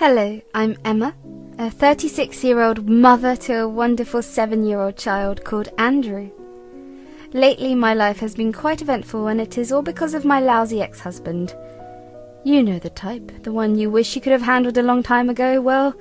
Hello, I'm Emma, a 36-year-old mother to a wonderful 7-year-old child called Andrew. Lately my life has been quite eventful, and it is all because of my lousy ex-husband. You know the type, the one you wish you could have handled a long time ago. Well,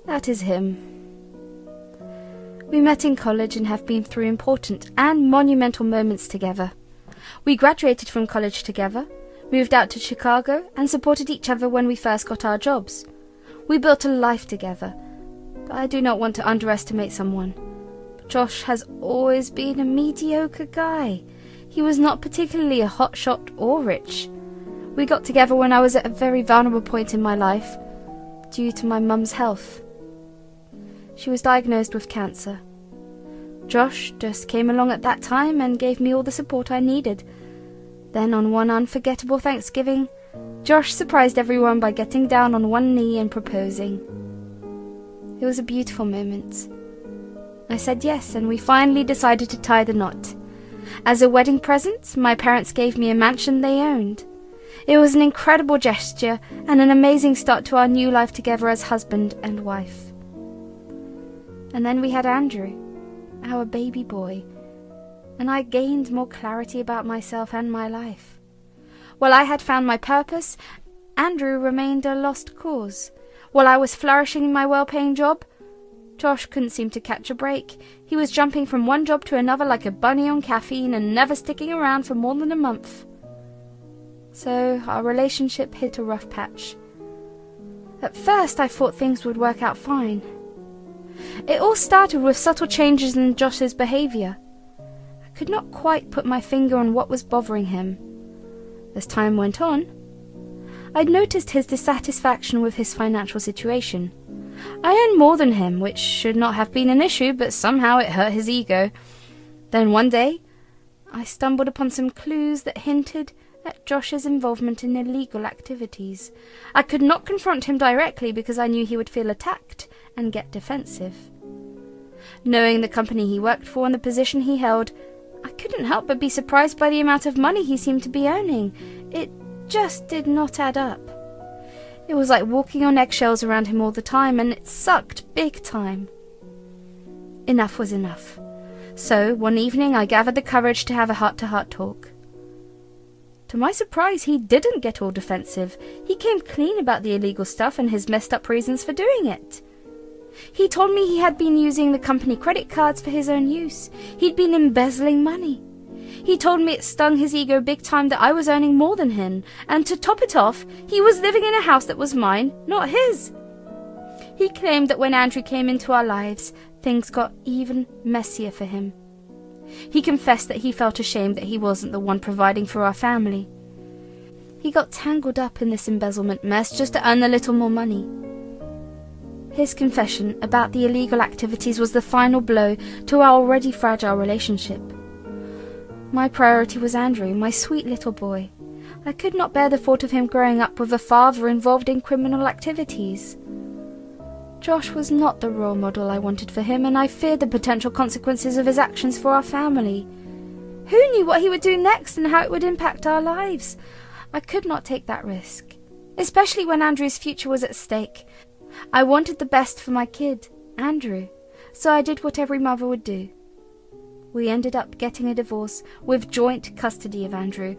that is him. We met in college and have been through important and monumental moments together. We graduated from college together, moved out to Chicago, and supported each other when we first got our jobs. We built a life together, but I do not want to underestimate someone. Josh has always been a mediocre guy. He was not particularly a hotshot or rich. We got together when I was at a very vulnerable point in my life, due to my mum's health. She was diagnosed with cancer. Josh just came along at that time and gave me all the support I needed. Then on one unforgettable Thanksgiving, Josh surprised everyone by getting down on one knee and proposing. It was a beautiful moment. I said yes, and we finally decided to tie the knot. As a wedding present, my parents gave me a mansion they owned. It was an incredible gesture and an amazing start to our new life together as husband and wife. And then we had Andrew, our baby boy, and I gained more clarity about myself and my life. While I had found my purpose, Andrew remained a lost cause. While I was flourishing in my well-paying job, Josh couldn't seem to catch a break. He was jumping from one job to another like a bunny on caffeine and never sticking around for more than a month. So our relationship hit a rough patch. At first I thought things would work out fine. It all started with subtle changes in Josh's behaviour. I could not quite put my finger on what was bothering him. As time went on, I'd noticed his dissatisfaction with his financial situation. I earned more than him, which should not have been an issue, but somehow it hurt his ego. Then one day, I stumbled upon some clues that hinted at Josh's involvement in illegal activities. I could not confront him directly because I knew he would feel attacked and get defensive. Knowing the company he worked for and the position he held, I couldn't help but be surprised by the amount of money he seemed to be earning. It just did not add up. It was like walking on eggshells around him all the time, and it sucked big time. Enough was enough. So, one evening I gathered the courage to have a heart-to-heart talk. To my surprise, he didn't get all defensive. He came clean about the illegal stuff and his messed-up reasons for doing it. He told me he had been using the company credit cards for his own use. He'd been embezzling money. He told me it stung his ego big time that I was earning more than him, and to top it off, he was living in a house that was mine, not his. He claimed that when Andrew came into our lives, things got even messier for him. He confessed that he felt ashamed that he wasn't the one providing for our family. He got tangled up in this embezzlement mess just to earn a little more money. His confession about the illegal activities was the final blow to our already fragile relationship. My priority was Andrew, my sweet little boy. I could not bear the thought of him growing up with a father involved in criminal activities. Josh was not the role model I wanted for him, and I feared the potential consequences of his actions for our family. Who knew what he would do next and how it would impact our lives? I could not take that risk, especially when Andrew's future was at stake. I wanted the best for my kid, Andrew, so I did what every mother would do. We ended up getting a divorce with joint custody of Andrew.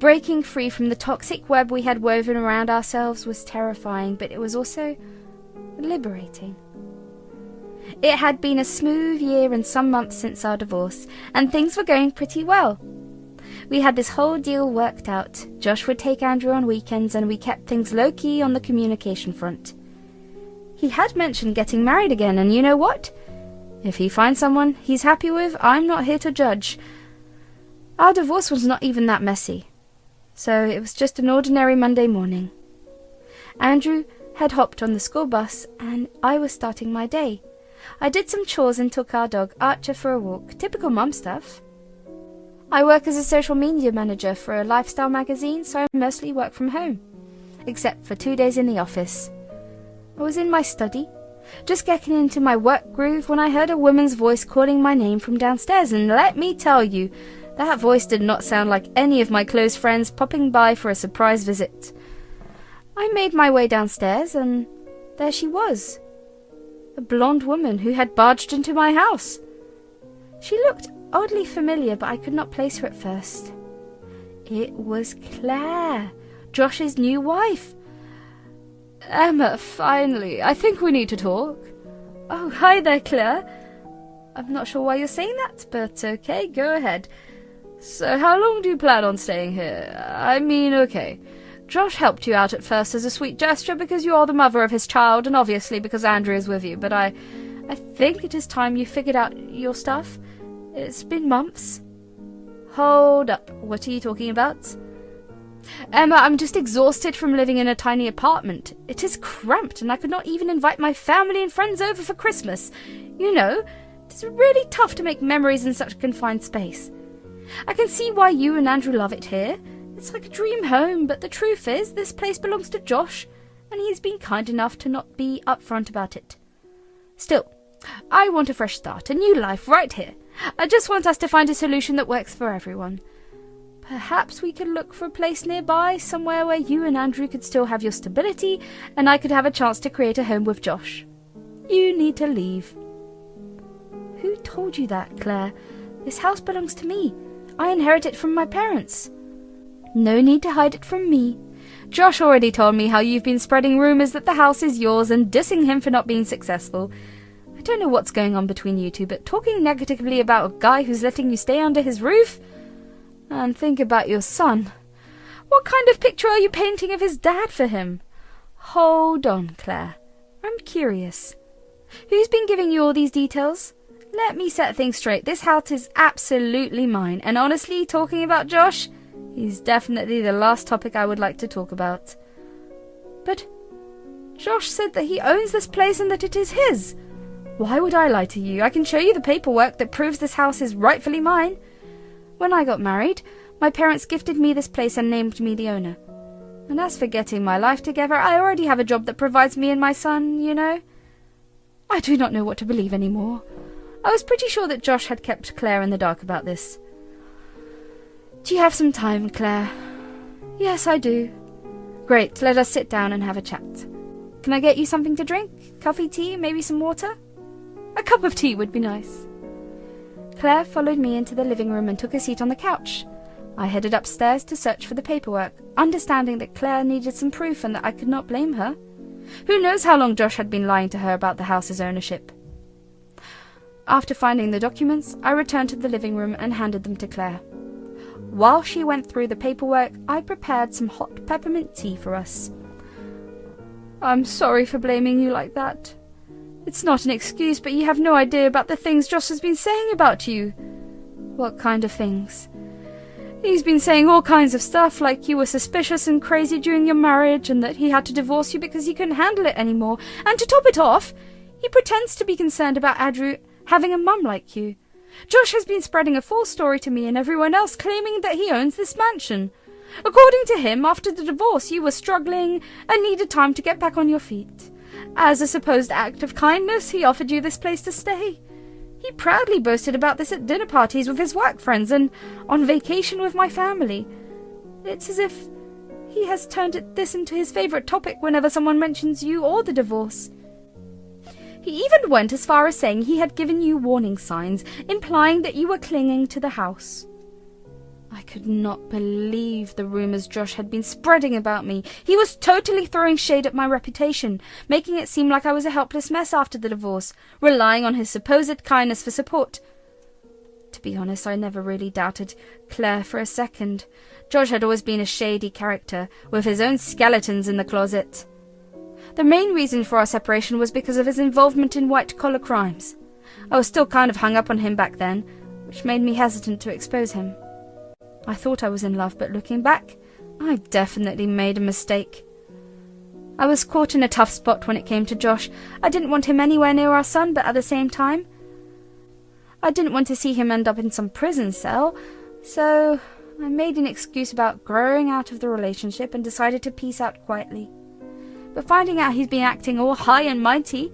Breaking free from the toxic web we had woven around ourselves was terrifying, but it was also liberating. It had been a smooth year and some months since our divorce, and things were going pretty well. We had this whole deal worked out. Josh would take Andrew on weekends, and we kept things low-key on the communication front. He had mentioned getting married again, and you know what? If he finds someone he's happy with, I'm not here to judge. Our divorce was not even that messy, so it was just an ordinary Monday morning. Andrew had hopped on the school bus, and I was starting my day. I did some chores and took our dog, Archer, for a walk. Typical mum stuff. I work as a social media manager for a lifestyle magazine, so I mostly work from home, except for 2 days in the office. I was in my study, just getting into my work groove, when I heard a woman's voice calling my name from downstairs, and let me tell you, that voice did not sound like any of my close friends popping by for a surprise visit. I made my way downstairs, and there she was, a blonde woman who had barged into my house. She looked oddly familiar, but I could not place her at first. It was Claire, Josh's new wife. Emma, finally. I think we need to talk. Oh, hi there, Claire. I'm not sure why you're saying that, but okay, go ahead. So how long do you plan on staying here? I mean, okay. Josh helped you out at first as a sweet gesture because you are the mother of his child, and obviously because Andrew is with you, but I think it is time you figured out your stuff. It's been months. Hold up, what are you talking about? Emma, I'm just exhausted from living in a tiny apartment. It is cramped, and I could not even invite my family and friends over for Christmas. You know, it's really tough to make memories in such a confined space. I can see why you and Andrew love it here. It's like a dream home, but the truth is, this place belongs to Josh, and he's been kind enough to not be upfront about it. Still, I want a fresh start, a new life right here. I just want us to find a solution that works for everyone. Perhaps we could look for a place nearby, somewhere where you and Andrew could still have your stability, and I could have a chance to create a home with Josh. You need to leave. Who told you that, Claire? This house belongs to me. I inherit it from my parents. No need to hide it from me. Josh already told me how you've been spreading rumours that the house is yours and dissing him for not being successful. I don't know what's going on between you two, but talking negatively about a guy who's letting you stay under his roof? And think about your son. What kind of picture are you painting of his dad for him? Hold on, Claire. I'm curious. Who's been giving you all these details? Let me set things straight. This house is absolutely mine, and honestly, talking about Josh, he's definitely the last topic I would like to talk about. But Josh said that he owns this place and that it is his. Why would I lie to you? I can show you the paperwork that proves this house is rightfully mine. When I got married, my parents gifted me this place and named me the owner. And as for getting my life together, I already have a job that provides me and my son, you know. I do not know what to believe anymore. I was pretty sure that Josh had kept Claire in the dark about this. Do you have some time, Claire? Yes, I do. Great, let us sit down and have a chat. Can I get you something to drink? Coffee, tea, maybe some water? A cup of tea would be nice. Claire followed me into the living room and took a seat on the couch. I headed upstairs to search for the paperwork, understanding that Claire needed some proof and that I could not blame her. Who knows how long Josh had been lying to her about the house's ownership. After finding the documents, I returned to the living room and handed them to Claire. While she went through the paperwork, I prepared some hot peppermint tea for us. I'm sorry for blaming you like that. It's not an excuse, but you have no idea about the things Josh has been saying about you. What kind of things? He's been saying all kinds of stuff, like you were suspicious and crazy during your marriage, and that he had to divorce you because he couldn't handle it anymore. And to top it off, he pretends to be concerned about Andrew having a mum like you. Josh has been spreading a false story to me and everyone else, claiming that he owns this mansion. According to him, after the divorce, you were struggling and needed time to get back on your feet. As a supposed act of kindness, he offered you this place to stay. He proudly boasted about this at dinner parties with his work friends and on vacation with my family. It's as if he has turned this into his favourite topic whenever someone mentions you or the divorce. He even went as far as saying he had given you warning signs, implying that you were clinging to the house. I could not believe the rumours Josh had been spreading about me. He was totally throwing shade at my reputation, making it seem like I was a helpless mess after the divorce, relying on his supposed kindness for support. To be honest, I never really doubted Claire for a second. Josh had always been a shady character, with his own skeletons in the closet. The main reason for our separation was because of his involvement in white-collar crimes. I was still kind of hung up on him back then, which made me hesitant to expose him. I thought I was in love, but looking back, I definitely made a mistake. I was caught in a tough spot when it came to Josh. I didn't want him anywhere near our son, but at the same time, I didn't want to see him end up in some prison cell, so I made an excuse about growing out of the relationship and decided to peace out quietly. But finding out he's been acting all high and mighty,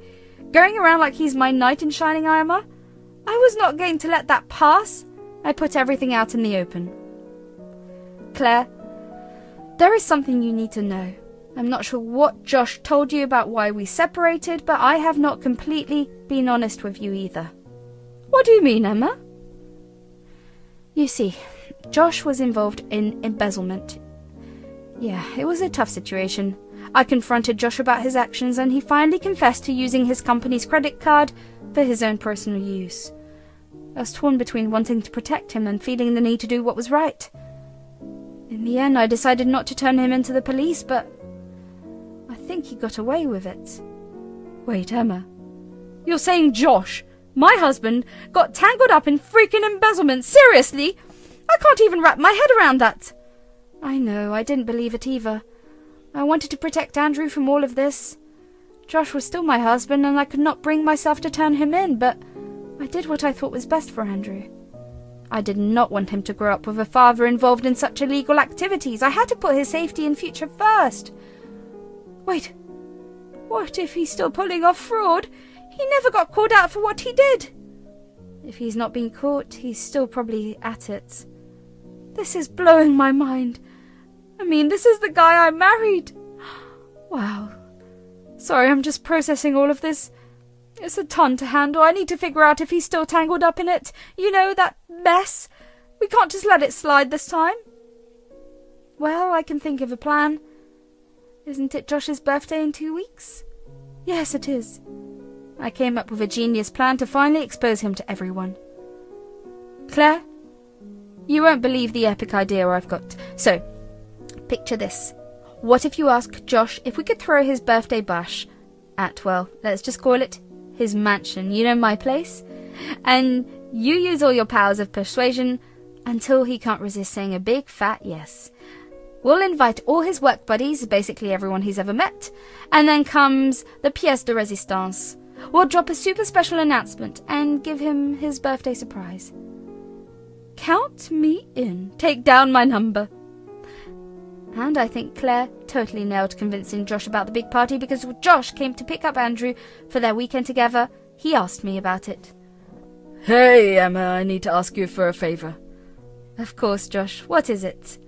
going around like he's my knight in shining armour, I was not going to let that pass. I put everything out in the open. Claire, there is something you need to know. I'm not sure what Josh told you about why we separated, but I have not completely been honest with you either. What do you mean, Emma? You see, Josh was involved in embezzlement. Yeah, it was a tough situation. I confronted Josh about his actions, and he finally confessed to using his company's credit card for his own personal use. I was torn between wanting to protect him and feeling the need to do what was right. In the end, I decided not to turn him into the police, but I think he got away with it. Wait, Emma. You're saying Josh, my husband, got tangled up in freaking embezzlement? Seriously? I can't even wrap my head around that. I know, I didn't believe it either. I wanted to protect Andrew from all of this. Josh was still my husband, and I could not bring myself to turn him in, but I did what I thought was best for Andrew. I did not want him to grow up with a father involved in such illegal activities. I had to put his safety and future first. Wait, what if he's still pulling off fraud? He never got called out for what he did. If he's not been caught, he's still probably at it. This is blowing my mind. I mean, this is the guy I married. Wow. Sorry, I'm just processing all of this. It's a ton to handle. I need to figure out if he's still tangled up in it. You know, that mess. We can't just let it slide this time. Well, I can think of a plan. Isn't it Josh's birthday in 2 weeks? Yes, it is. I came up with a genius plan to finally expose him to everyone. Claire, you won't believe the epic idea I've got. So, picture this. What if you ask Josh if we could throw his birthday bash at, well, let's just call it his mansion, you know, my place? And you use all your powers of persuasion until he can't resist saying a big fat yes. We'll invite all his work buddies, basically everyone he's ever met, and then comes the pièce de résistance. We'll drop a super special announcement and give him his birthday surprise. Count me in. Take down my number. And I think Claire totally nailed convincing Josh about the big party, because when Josh came to pick up Andrew for their weekend together, he asked me about it. Hey, Emma, I need to ask you for a favour. Of course, Josh. What is it?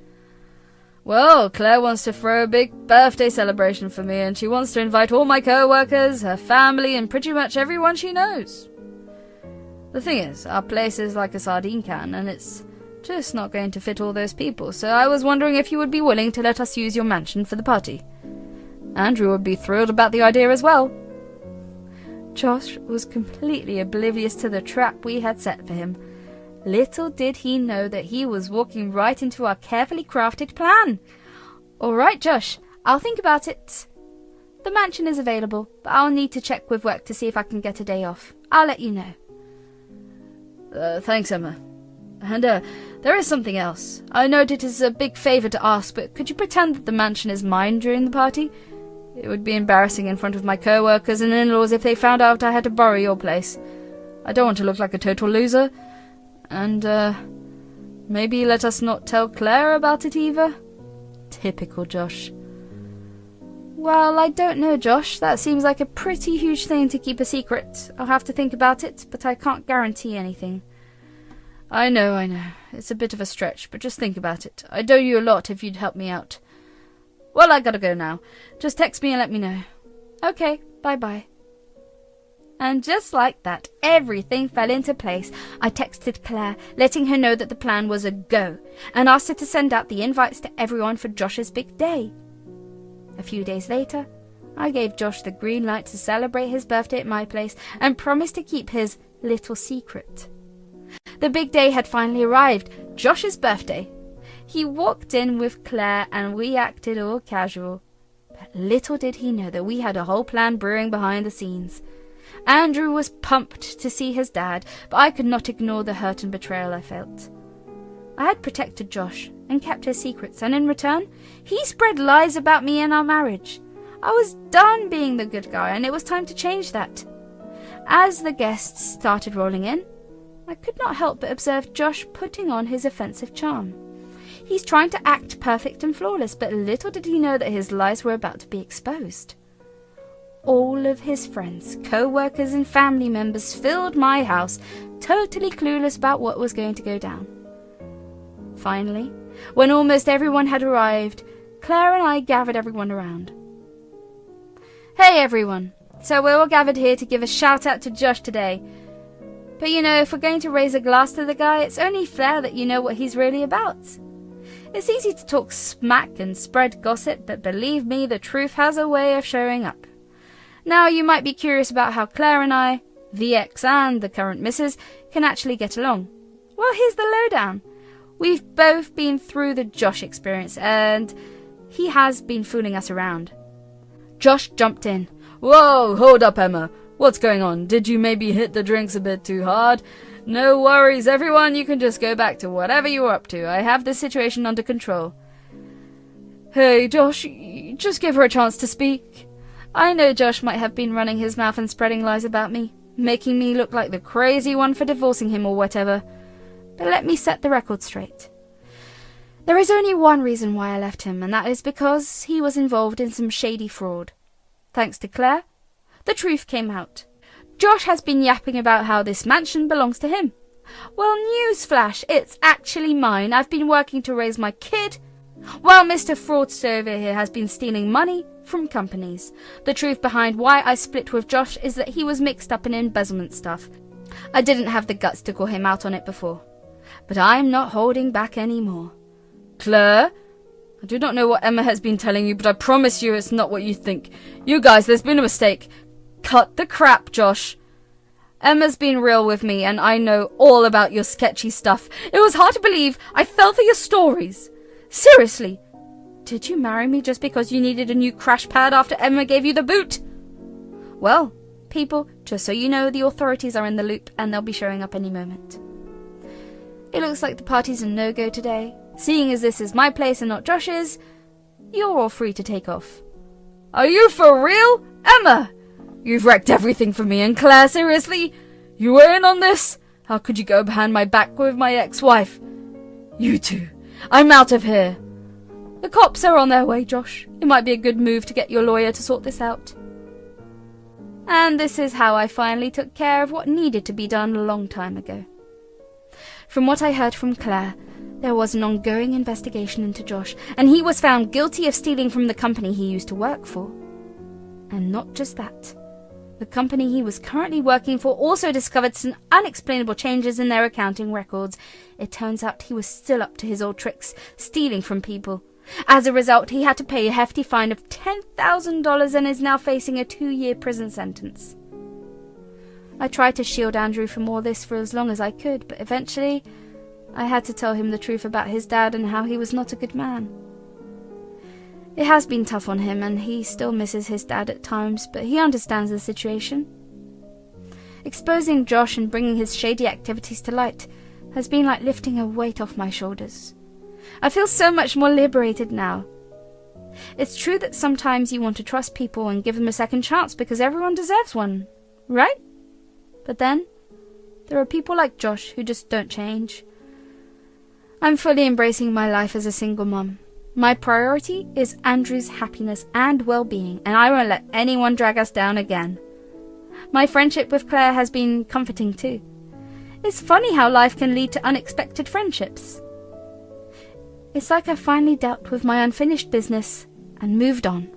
Well, Claire wants to throw a big birthday celebration for me, and she wants to invite all my co-workers, her family, and pretty much everyone she knows. The thing is, our place is like a sardine can, and it's just not going to fit all those people, so I was wondering if you would be willing to let us use your mansion for the party. Andrew would be thrilled about the idea as well. Josh was completely oblivious to the trap we had set for him. Little did he know that he was walking right into our carefully crafted plan. All right, Josh, I'll think about it. The mansion is available, but I'll need to check with work to see if I can get a day off. I'll let you know. Thanks, Emma. And, there is something else. I know it is a big favour to ask, but could you pretend that the mansion is mine during the party? It would be embarrassing in front of my co-workers and in-laws if they found out I had to borrow your place. I don't want to look like a total loser. And, maybe let us not tell Claire about it either? Typical Josh. Well, I don't know, Josh. That seems like a pretty huge thing to keep a secret. I'll have to think about it, but I can't guarantee anything. I know. It's a bit of a stretch, but just think about it. I'd owe you a lot if you'd help me out. Well, I gotta go now. Just text me and let me know. Okay, bye-bye. And just like that, everything fell into place. I texted Claire, letting her know that the plan was a go, and asked her to send out the invites to everyone for Josh's big day. A few days later, I gave Josh the green light to celebrate his birthday at my place and promised to keep his little secret. The big day had finally arrived, Josh's birthday. He walked in with Claire and we acted all casual. But little did he know that we had a whole plan brewing behind the scenes. Andrew was pumped to see his dad, but I could not ignore the hurt and betrayal I felt. I had protected Josh and kept his secrets, and in return, he spread lies about me and our marriage. I was done being the good guy, and it was time to change that. As the guests started rolling in, I could not help but observe Josh putting on his offensive charm. He's trying to act perfect and flawless, but little did he know that his lies were about to be exposed. All of his friends, co-workers and family members filled my house, totally clueless about what was going to go down. Finally, when almost everyone had arrived, Claire and I gathered everyone around. Hey everyone, so we're all gathered here to give a shout out to Josh today. But you know, if we're going to raise a glass to the guy, it's only fair that you know what he's really about. It's easy to talk smack and spread gossip, but believe me, the truth has a way of showing up. Now, you might be curious about how Claire and I, the ex and the current missus, can actually get along. Well, here's the lowdown. We've both been through the Josh experience, and he has been fooling us around. Josh jumped in. Whoa, hold up, Emma. What's going on? Did you maybe hit the drinks a bit too hard? No worries, everyone. You can just go back to whatever you were up to. I have this situation under control. Hey, Josh, just give her a chance to speak. I know Josh might have been running his mouth and spreading lies about me, making me look like the crazy one for divorcing him or whatever. But let me set the record straight. There is only one reason why I left him, and that is because he was involved in some shady fraud. Thanks to Claire, the truth came out. Josh has been yapping about how this mansion belongs to him. Well, newsflash, it's actually mine. I've been working to raise my kid, while Mr. Fraudster over here has been stealing money from companies. The truth behind why I split with Josh is that he was mixed up in embezzlement stuff. I didn't have the guts to call him out on it before. But I'm not holding back anymore. Claire? I do not know what Emma has been telling you, but I promise you it's not what you think. You guys, there's been a mistake. Cut the crap, Josh. Emma's been real with me, and I know all about your sketchy stuff. It was hard to believe. I fell for your stories. Seriously, did you marry me just because you needed a new crash pad after Emma gave you the boot? Well, people, just so you know, the authorities are in the loop, and they'll be showing up any moment. It looks like the party's a no-go today. Seeing as this is my place and not Josh's, you're all free to take off. Are you for real? Emma! You've wrecked everything for me, and Claire, seriously? You were in on this? How could you go behind my back with my ex-wife? You two, I'm out of here. The cops are on their way, Josh. It might be a good move to get your lawyer to sort this out. And this is how I finally took care of what needed to be done a long time ago. From what I heard from Claire, there was an ongoing investigation into Josh, and he was found guilty of stealing from the company he used to work for. And not just that. The company he was currently working for also discovered some unexplainable changes in their accounting records. It turns out he was still up to his old tricks, stealing from people. As a result, he had to pay a hefty fine of $10,000 and is now facing a 2-year prison sentence. I tried to shield Andrew from all this for as long as I could, but eventually I had to tell him the truth about his dad and how he was not a good man. It has been tough on him, and he still misses his dad at times, but he understands the situation. Exposing Josh and bringing his shady activities to light has been like lifting a weight off my shoulders. I feel so much more liberated now. It's true that sometimes you want to trust people and give them a second chance because everyone deserves one, right? But then, there are people like Josh who just don't change. I'm fully embracing my life as a single mum. My priority is Andrew's happiness and well-being, and I won't let anyone drag us down again. My friendship with Claire has been comforting too. It's funny how life can lead to unexpected friendships. It's like I finally dealt with my unfinished business and moved on.